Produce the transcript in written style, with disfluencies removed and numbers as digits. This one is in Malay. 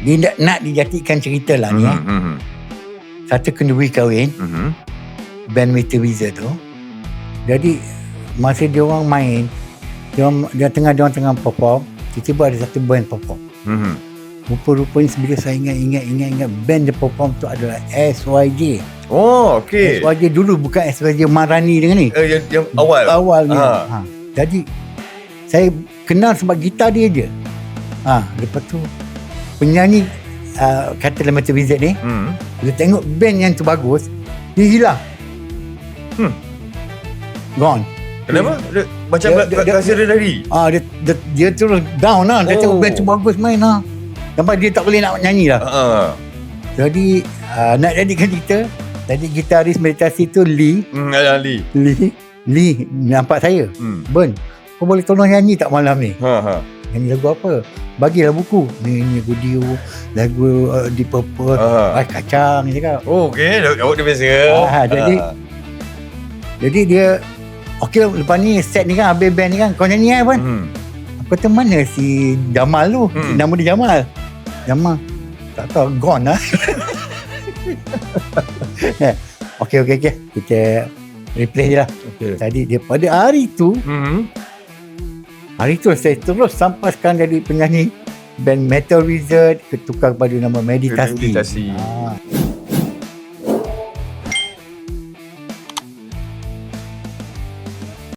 Dia nak dijadikan cerita lah ni. Satu kenduri kahwin, band Metal Wizard tu. Jadi masa dia orang main, dia tengah perform, tiba-tiba ada satu band perform. Rupa-rupanya bila saya ingat band dia perform tu adalah SYJ. Oh, okey. SYJ dulu, bukan SYJ Marani dengan ni. Yang awalnya. Jadi saya kenal sebab gitar dia je. Lepas tu penyanyi katalah Metal Wizard ni, dia tengok band yang tu bagus, dia hilang. Gone. Kenapa? Macam rasa dia lari. Dia terus down lah. Dia tengok band tu bagus main lah. Sampai dia tak boleh nak nyanyi lah. Jadi nak jadikan cerita, tadi gitaris meditasi tu Lee nampak saya, Ben, kau boleh tolong nyanyi tak malam ni? Nyanyi lagu apa? Bagilah buku ni video lagu Deep Purple, kacang ni cakap. Okey, awak dia biasa. Jadi dia okey, lepas ni set ni kan, habis band ni kan, kau nyanyi kan, Ben? Aku kata mana si Jamal tu? Nama dia Jamal. Tak tahu, gone lah. Okey. Kita replay je lah. Tadi dia pada hari tu, saya terus sampaskan jadi penyanyi band Metal Wizard, ketukar pada nama Meditasi.